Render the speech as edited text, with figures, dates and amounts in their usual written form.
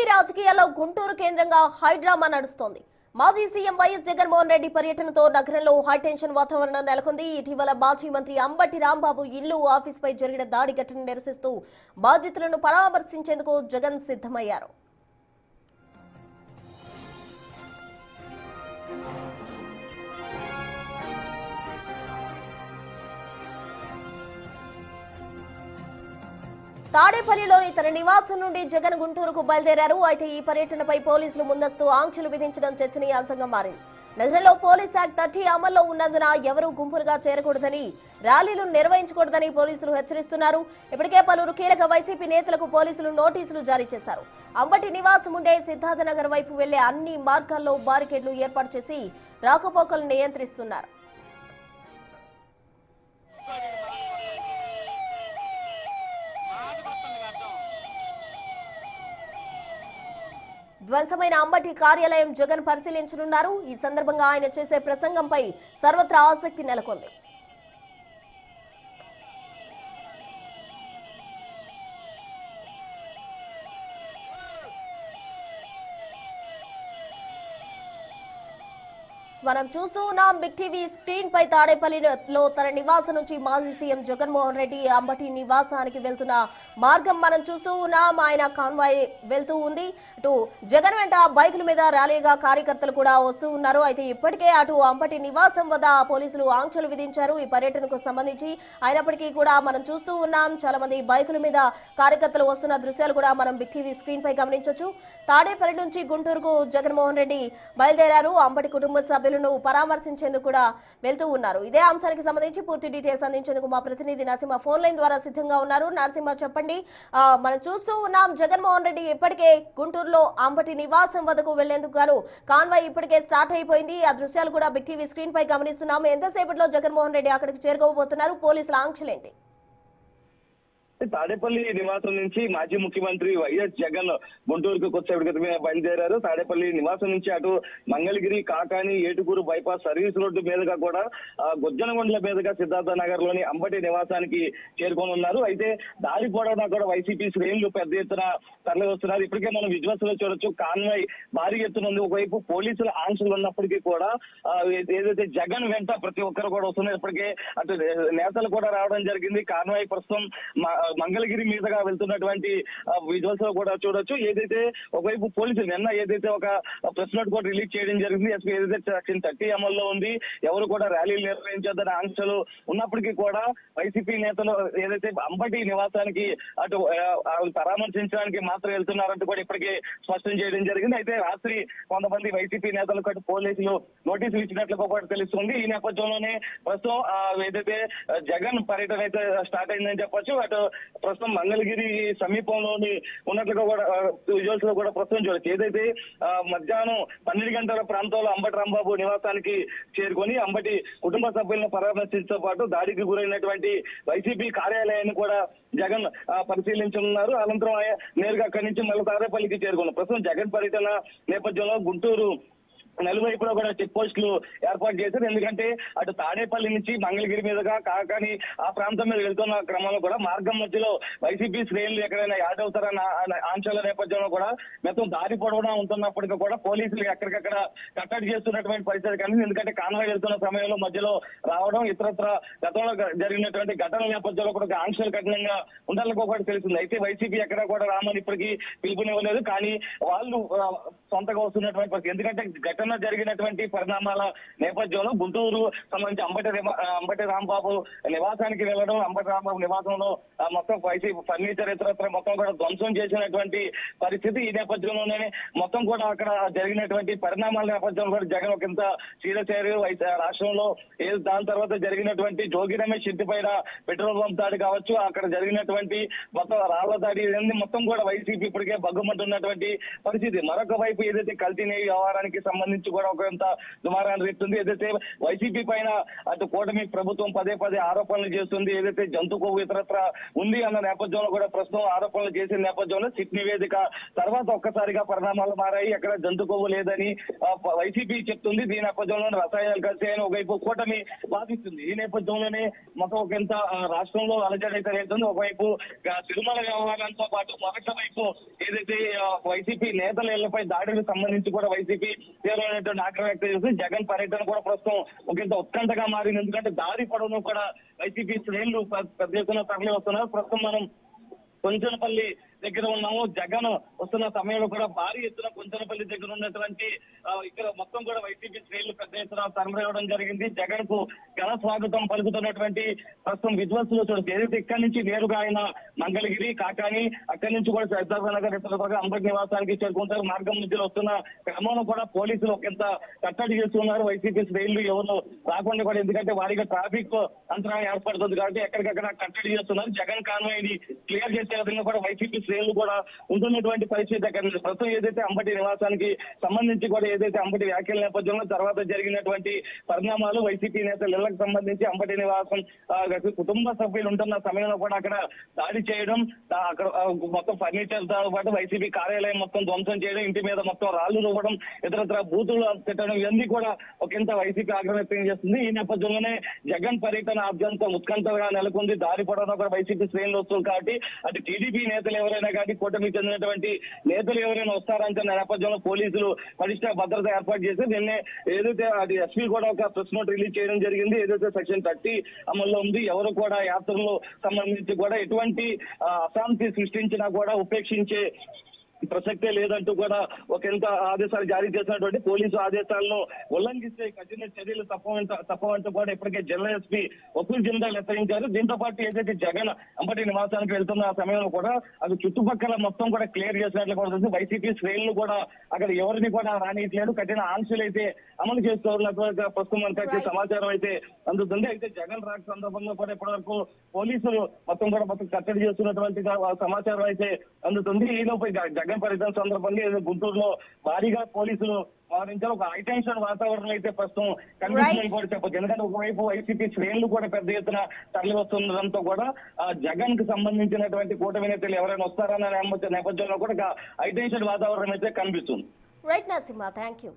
AP రాజకీయాల్లో గుంటూరు కేంద్రంగా high drama నడుస్తోంది. మాజీ సీఎం వైఎస్ జగన్మోహన్ రెడ్డి పర్యటనతో నగరంలో హైటెన్షన్ వాతావరణం నెలకొంది. ఇటీవల మాజీ మంత్రి అంబటి రాంబాబు ఇల్లు, ఆఫీసుపై జరిగిన దాడి ఘటన నిరసిస్తూ బాధితులను పరామర్శించేందుకు జగన్ సిద్ధమయ్యారు. తాడేపల్లిలోని తన నివాసం నుండి జగన్ గుంటూరుకు బయలుదేరారు. అయితే ఈ పర్యటనపై పోలీసులు ముందస్తు ఆంక్షలు విధించడం చర్చనీయాంశంగా మారింది. నగరంలో పోలీస్ యాక్ట్ 30 అమల్లో ఉన్నందున ఎవరూ గుంపులుగా చేరకూడదని, ర్యాలీలు నిర్వహించకూడదని పోలీసులు హెచ్చరిస్తున్నారు. ఇప్పటికే పలువురు కీలక వైసీపీ నేతలకు పోలీసులు నోటీసులు జారీ చేశారు. అంబటి నివాసం ఉండే సిద్ధార్థనగర్ వైపు వెళ్లే అన్ని మార్గాల్లో బారికేడ్లు ఏర్పాటు చేసి రాకపోకలు నియంత్రిస్తున్నారు. ధ్వంసమైన అంబటి కార్యాలయం జగన్ పరిశీలించనున్నారు. ఈ సందర్భంగా ఆయన చేసే ప్రసంగంపై సర్వత్రా ఆసక్తి నెలకొంది. మనం చూస్తూ ఉన్నాం బిగ్ టీవీ స్క్రీన్ పై తాడేపల్లిలో తన నివాసం నుంచి మాజీ సీఎం జగన్మోహన్ రెడ్డి అంబటి నివాసానికి వెళ్తున్న మార్గం మనం చూస్తూ ఉన్నాం. ఆయన కాన్వాయ్ వెళ్తూ ఉంది. అటు జగన్ వెంట బైకుల మీద ర్యాలీగా కార్యకర్తలు కూడా వస్తూ ఉన్నారు. అయితే ఇప్పటికే అటు అంబటి నివాసం వద్ద పోలీసులు ఆంక్షలు విధించారు ఈ పర్యటనకు సంబంధించి. అయినప్పటికీ కూడా మనం చూస్తూ ఉన్నాం చాలా మంది బైకుల మీద కార్యకర్తలు వస్తున్న దృశ్యాలు కూడా మనం బిగ్ టీవీ స్క్రీన్ పై గమనించవచ్చు. తాడేపల్లి నుంచి గుంటూరుకు జగన్మోహన్ రెడ్డి బయలుదేరారు. అంబటి కుటుంబ సభ్యులను పరామర్శించేందుకు కూడా వెళ్తూ ఉన్నారు. ఇదే అంశానికి సంబంధించి పూర్తి డీటెయిల్స్ అందించేందుకు మా ప్రతినిధి నరసింహ ఫోన్ లైన్ ద్వారా సిద్ధంగా ఉన్నారు. నరసింహ, చెప్పండి, మనం చూస్తూ ఉన్నాం జగన్మోహన్ రెడ్డి ఇప్పటికే గుంటూరులో అంబటి నివాసం వద్దకు వెళ్లేందుకు గాను కాన్వాయ్ ఇప్పటికే స్టార్ట్ అయిపోయింది. ఆ దృశ్యాలు కూడా బిగ్ టీవీ స్క్రీన్ పై గమనిస్తున్నాము. ఎంతసేపట్లో జగన్మోహన్ రెడ్డి అక్కడికి చేరుకోబోతున్నారు? పోలీసుల ఆంక్షలేంటి? తాడేపల్లి నివాసం నుంచి మాజీ ముఖ్యమంత్రి వైఎస్ జగన్ గుంటూరుకు కొద్దిసేపటి క్రితమే బయలుదేరారు. తాడేపల్లి నివాసం నుంచి అటు Mangalagiri, Kakani, Etukuru bypass service road మీదుగా కూడా గుజ్జనగొండల మీదుగా సిద్ధార్థ నగర్ లోని అంబటి నివాసానికి చేరుకోనున్నారు. అయితే దారి పొడవునా కూడా వైసీపీ శ్రేణులు పెద్ద ఎత్తున తరలి వస్తున్నారు. ఇప్పటికే మనం విజువల్స్ లో చూడొచ్చు, కాన్వాయ్ భారీ ఎత్తున ఉంది. ఒకవైపు పోలీసుల ఆంక్షలు ఉన్నప్పటికీ కూడా ఏదైతే జగన్ వెంట ప్రతి ఒక్కరు కూడా వస్తున్నారు. ఇప్పటికే అటు నేతలు కూడా రావడం జరిగింది. కాన్వాయ్ ప్రస్తుతం మంగళగిరి మీదుగా వెళ్తున్నటువంటి విజువల్స్ లో కూడా చూడొచ్చు. ఏదైతే ఒకవైపు పోలీసులు నిన్న ఏదైతే ఒక ప్రెస్ నోట్ కూడా రిలీజ్ చేయడం జరిగింది. ఏదైతే సెక్షన్ 30 అమల్లో ఉంది, ఎవరు కూడా ర్యాలీలు నిర్వహించొద్దనే ఆంక్షలు ఉన్నప్పటికీ కూడా వైసీపీ నేతలు ఏదైతే అంబటి నివాసానికి అటు పరామర్శించడానికి మాత్రం వెళ్తున్నారంటూ కూడా ఇప్పటికే స్పష్టం చేయడం జరిగింది. అయితే రాత్రి కొంతమంది వైసీపీ నేతలకు అటు పోలీసులు నోటీసులు ఇచ్చినట్లుగా కూడా తెలుస్తుంది. ఈ నేపథ్యంలోనే ప్రస్తుతం ఏదైతే జగన్ పర్యటన అయితే స్టార్ట్ అయిందని చెప్పొచ్చు. అటు ప్రస్తుతం మంగళగిరి సమీపంలోని ఉన్నట్లుగా కూడా విజువల్స్ లో కూడా ప్రస్తుతం చూడొచ్చు. ఏదైతే మధ్యాహ్నం 12 గంటల ప్రాంతంలో అంబటి రాంబాబు నివాసానికి చేరుకొని అంబటి కుటుంబ సభ్యులను పరామర్శించడంతో పాటు దాడికి గురైనటువంటి వైసీపీ కార్యాలయాన్ని కూడా జగన్ పరిశీలించనున్నారు. అనంతరం నేరుగా అక్కడి నుంచి మళ్ళీ తాడేపల్లికి చేరుకున్నారు. ప్రస్తుతం జగన్ పర్యటన నేపథ్యంలో గుంటూరు నలువైపులో కూడా చెక్ పోస్టులు ఏర్పాటు చేశారు. ఎందుకంటే అటు తాడేపల్లి నుంచి మంగళగిరి మీదుగా కాకాని ఆ ప్రాంతం మీద వెళ్తున్న క్రమంలో కూడా మార్గం మధ్యలో వైసీపీ శ్రేణులు ఎక్కడైనా యాడ్ అవుతారన్న ఆంక్షల నేపథ్యంలో కూడా మొత్తం దారి పొడవునా ఉంటున్నప్పటికీ కూడా పోలీసులు ఎక్కడికక్కడ కట్టడి చేస్తున్నటువంటి పరిస్థితి కానీ, ఎందుకంటే కాన్వాయ్ వెళ్తున్న సమయంలో మధ్యలో రావడం, ఇతరత్ర గతంలో జరిగినటువంటి ఘటనల నేపథ్యంలో కూడా ఆంక్షలు కఠినంగా ఉండాలని కూడా తెలుస్తుంది. అయితే వైసీపీ ఎక్కడ కూడా రామని ఇప్పటికీ పిలుపునివ్వలేదు. కానీ వాళ్ళు సొంతగా వస్తున్నటువంటి పరిస్థితి, ఎందుకంటే ఘటన జరిగినటువంటి పరిణామాల నేపథ్యంలో గుంటూరు సంబంధించి అంబటి రాంబాబు నివాసానికి వెళ్ళడం, అంబటి రాంబాబు నివాసంలో మొత్తం వైసీపీ ఫర్నిచర్ ఇతరత్ర మొత్తం కూడా ధ్వంసం చేసినటువంటి పరిస్థితి. ఈ నేపథ్యంలోనే మొత్తం కూడా అక్కడ జరిగినటువంటి పరిణామాల నేపథ్యంలో కూడా జగన్ ఒక ఇంత సీరియస్ అయ్యారు రాష్ట్రంలో. దాని తర్వాత జరిగినటువంటి జోగి రమేష్ ఇంటి పైన పెట్రోల్ పంప్ దాడి కావచ్చు, అక్కడ జరిగినటువంటి మొత్తం రాళ్ల దాడి మొత్తం కూడా వైసీపీ ఇప్పటికే బగ్గుమంటున్నటువంటి పరిస్థితి. మరొక వైపు ఒకవైపు ఏదైతే కల్తీ నెయ్యి వ్యవహారానికి సంబంధించి కూడా కొంత దుమారాన్ని రేపుతుంది. ఏదైతే వైసీపీ పైన అటు కూటమి ప్రభుత్వం పదే ఆరోపణలు చేస్తుంది, ఏదైతే జంతు కొవ్వు ఇతరత్ర ఉంది అన్న నేపథ్యంలో కూడా ప్రస్తుతం ఆరోపణలు చేసిన నేపథ్యంలో సిట్ నివేదిక తర్వాత ఒక్కసారిగా పరిణామాలు మారాయి. ఎక్కడ జంతు కొవ్వు లేదని వైసీపీ చెప్తుంది. దీని నేపథ్యంలో రసాయనాలు కలిసాయని ఒకవైపు కూటమి వాదిస్తుంది. ఈ నేపథ్యంలోనే మొత్తం ఒకంత రాష్ట్రంలో అలజడి అయితే రేపుతుంది. ఒకవైపు తిరుమల వ్యవహారంతో పాటు మరొక వైపు ఏదైతే వైసీపీ నేతల ఇళ్లపై దాడులకు సంబంధించి కూడా వైసీపీ తీవ్రమైనటువంటి ఆగ్రహం వ్యక్తం చేస్తుంది. జగన్ పర్యటన కూడా ప్రస్తుతం ఒకంత ఉత్కంఠగా మారింది. ఎందుకంటే దారి పొడవును కూడా వైసీపీ శ్రేణులు పెద్ద ఎత్తున తరలి వస్తున్నారు. ప్రస్తుతం మనం కొంచెనపల్లి దగ్గర ఉన్నాము. జగన్ వస్తున్న సమయంలో కూడా భారీ ఎత్తున కొంచెనపల్లి దగ్గర ఉన్నటువంటి ఇక్కడ మొత్తం కూడా వైసీపీ శ్రేణులు పెద్ద ఎత్తున తరలివ్వడం జరిగింది. జగన్ కు ఘన స్వాగతం పలుకుతున్నటువంటి ప్రస్తుతం విధ్వంసులు చూడొచ్చు. ఏదైతే ఇక్కడి నుంచి నేరుగా ఆయన మంగళగిరి, కాకాని, అక్కడి నుంచి కూడా సిద్ధార్థనగర్ ఇతర అంబటి నివాసానికి చేరుకుంటారు. మార్గం మధ్యలో వస్తున్న క్రమంలో కూడా పోలీసులు ఒకంత కట్టడి చేస్తున్నారు. వైసీపీ శ్రేణులు ఎవరు రాకుండా కూడా, ఎందుకంటే వారిగా ట్రాఫిక్ అంతరాయం ఏర్పడుతుంది కాబట్టి ఎక్కడికక్కడ కట్టడి చేస్తున్నారు. జగన్ కాన్వాయ్ ని క్లియర్ చేసే విధంగా కూడా వైసీపీ శ్రేణులు కూడా ఉంటున్నటువంటి పరిస్థితి అక్కడ ప్రస్తుతం ఏదైతే అంబటి నివాసానికి సంబంధించి కూడా ఏదైతే అంబటి వ్యాఖ్యల నేపథ్యంలో తర్వాత జరిగినటువంటి పరిణామాలు వైసీపీ నేతల ఇళ్లకు సంబంధించి అంబటి నివాసం కుటుంబ సభ్యులు ఉంటున్న సమయంలో కూడా అక్కడ దాడి చేయడం, అక్కడ మొత్తం ఫర్నిచర్ తో పాటు వైసీపీ కార్యాలయం మొత్తం ధ్వంసం చేయడం, ఇంటి మీద మొత్తం రాళ్లు రువ్వడం, ఇతరత్ర బూతులు పెట్టడం, ఇవన్నీ కూడా ఒకంత వైసీపీ ఆగ్రహం వ్యక్తం చేస్తుంది. ఈ నేపథ్యంలోనే జగన్ పర్యటన అత్యంత ఉత్కంఠగా నెలకొంది. దారి పొడవునా కూడా వైసీపీ శ్రేణులు వస్తుంది కాబట్టి అటు టీడీపీ నేతలు ఎవరైనా కానీ కూటమికి చెందినటువంటి నేతలు ఎవరైనా వస్తారంటే నేపథ్యంలో పోలీసులు పటిష్ట భద్రత ఏర్పాటు చేసి నిన్నే ఏదైతే అది ఎస్పీ కూడా ఒక ప్రెస్ నోట్ రిలీజ్ చేయడం జరిగింది. ఏదైతే సెక్షన్ 30 అమల్లో ఉంది. ఎవరు కూడా యాత్రలు సంబంధించి కూడా ఎటువంటి అశాంతి సృష్టించినా కూడా ఉపేక్షించే ప్రసక్తే లేదంటూ కూడా ఒకంత ఆదేశాలు జారీ చేసినటువంటి పోలీసు ఆదేశాలను ఉల్లంఘిస్తే కఠిన చర్యలు తప్పవంటూ కూడా ఇప్పటికే జిల్లా ఎస్పీ వకూల్ జిందాల్ హెచ్చరించారు. దీంతో పాటు ఏదైతే జగన్ అంబటి నివాసానికి వెళ్తున్న సమయంలో కూడా అది చుట్టుపక్కల మొత్తం కూడా క్లియర్ చేసినట్లు కూడా ఉంది. వైసీపీ శ్రేణులు కూడా అక్కడ ఎవరిని కూడా రానియట్లేదు. కఠిన ఆంక్షలు అయితే అమలు చేస్తున్నట్టుగా ప్రస్తుతం మనకి సమాచారం అయితే అందుతుంది. అయితే జగన్ రాక సందర్భంగా కూడా ఇప్పటివరకు పోలీసులు మొత్తం కట్టడి చేస్తున్నటువంటి సమాచారం అయితే అందుతుంది. ఈలోపు జగన్ పర్యటన సందర్భంగా గుంటూరులో భారీగా పోలీసులు వారించారు. ఒక హైటెన్షన్ వాతావరణం అయితే ప్రస్తుతం కనిపిస్తుందని కూడా చెప్పచ్చు. ఎందుకంటే ఒకవైపు వైసీపీ శ్రేణులు కూడా పెద్ద ఎత్తున తరలి వస్తుండడంతో కూడా జగన్ కు సంబంధించినటువంటి కూటమి నేతలు ఎవరైనా వస్తారన్న నేపథ్యంలో కూడా హైటెన్షన్ వాతావరణం అయితే కనిపిస్తుంది. Right Narasimha, thank you.